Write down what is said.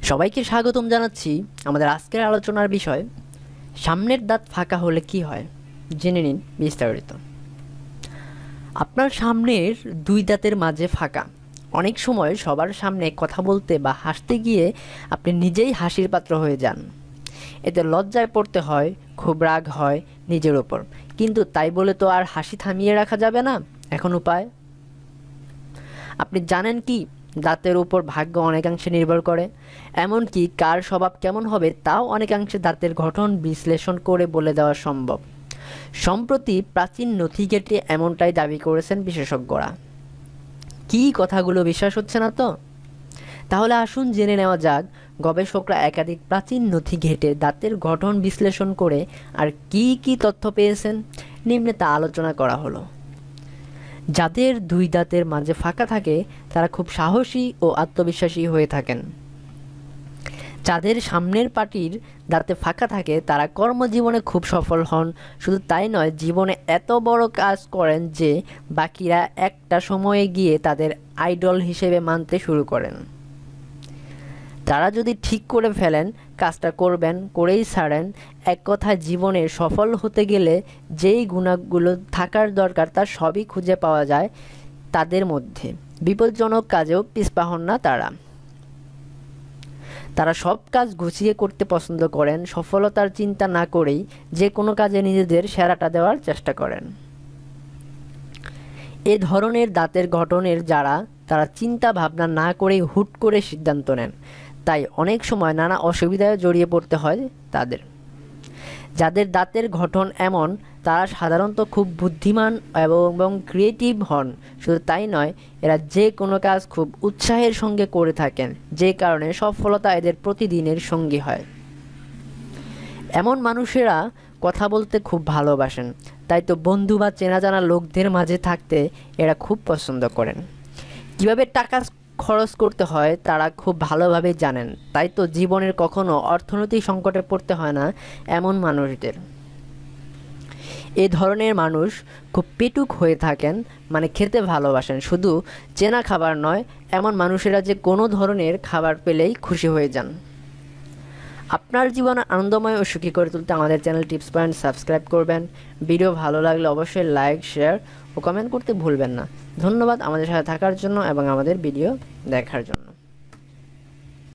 সবাইকে স্বাগতম জানাচ্ছি আমাদের আজকের আলোচনার বিষয় সামনের দাঁত ফাঁকা হলে কি হয় জেনে নিন বিস্তারিত। আপনার সামনের দুই দাঁতের মাঝে ফাঁকা। অনেক সময় সবার সামনে কথা বলতে বা হাসতে গিয়ে আপনি নিজেই হাসির পাত্র হয়ে যান। এতে লজ্জায় পড়তে হয়, খুব রাগ হয় নিজের ওপর, কিন্তু তাই বলে তো আর হাসি থামিয়ে রাখা যাবে না। এখন উপায়, আপনি জানেন কি দাঁতের উপর ভাগ্য অনেকাংশে নির্ভর করে, এমনকি কার স্বভাব কেমন হবে তাও অনেকাংশে দাঁতের গঠন বিশ্লেষণ করে বলে দেওয়া সম্ভব। সম্প্রতি প্রাচীন নথি ঘেঁটে এমনটাই দাবি করেছেন বিশেষজ্ঞরা। কি কথাগুলো বিশ্বাস হচ্ছে না তো? তাহলে আসুন জেনে নেওয়া যাক গবেষকরা একাধিক প্রাচীন নথি ঘেঁটে দাঁতের গঠন বিশ্লেষণ করে আর কি কি তথ্য পেয়েছেন, নিম্নে তা আলোচনা করা হলো। যাদের দুই দাঁতের মাঝে ফাঁকা থাকে তারা খুব সাহসী ও আত্মবিশ্বাসী হয়ে থাকেন। যাদের সামনের পাটির দাঁতে ফাঁকা থাকে তারা কর্মজীবনে খুব সফল হন। শুধু তাই নয়, জীবনে এত বড় কাজ করেন যে বাকিরা একটা সময়ে গিয়ে তাদের আইডল হিসেবে মানতে শুরু করেন। তারা যদি ঠিক করে ফেলেন কাজটা করবেন, করেই ছাড়েন। এক কথায় জীবনে সফল হতে গেলে যেই গুণগুলো থাকার দরকার তার সবই খুঁজে পাওয়া যায় তাদের মধ্যে। বিপজ্জনক কাজেও পিছপা হন না তারা। তারা সব কাজ গুছিয়ে করতে পছন্দ করেন, সফলতার চিন্তা না করেই যে কোনো কাজে নিজেদের সেরাটা দেওয়ার চেষ্টা করেন। এ ধরনের দাঁতের গঠনের তারা চিন্তা ভাবনা না করেই হুট করে সিদ্ধান্ত নেন, তাই অনেক সময় নানা অসুবিধায় জড়িয়ে পড়তে হয় তাদের। যাদের দাঁতের গঠন এমন তারা সাধারণত খুব বুদ্ধিমান এবং ক্রিয়েটিভ হন। শুধু তাই নয়, এরা যে কোনো কাজ খুব উৎসাহের সঙ্গে করে থাকেন, যে কারণে সফলতা এদের প্রতিদিনের সঙ্গী হয়। এমন মানুষেরা কথা বলতে খুব ভালোবাসেন, তাই তো বন্ধু বা চেনা জানা লোকদের মাঝে থাকতে এরা খুব পছন্দ করেন। কীভাবে টাকা খরচ করতে হয় তারা খুব ভালোভাবে জানেন, তাই তো জীবনের কখনো অর্থনৈতিক সংকটে পড়তে হয় না এমন মানুষদের। এ ধরনের মানুষ খুব পেটুক হয়ে থাকেন, মানে খেতে ভালোবাসেন। শুধু চেনা খাবার নয়, এমন মানুষেরা যে কোনো ধরনের খাবার পেলেই খুশি হয়ে যান। আপনার জীবন আনন্দময় ও সুখী করে তুলতে আমাদের চ্যানেল টিপস পয়েন্ট সাবস্ক্রাইব করবেন। ভিডিও ভালো লাগলে অবশ্যই লাইক, শেয়ার ও কমেন্ট করতে ভুলবেন না। ধন্যবাদ আমাদের সাথে থাকার জন্য এবং আমাদের ভিডিও দেখার জন্য।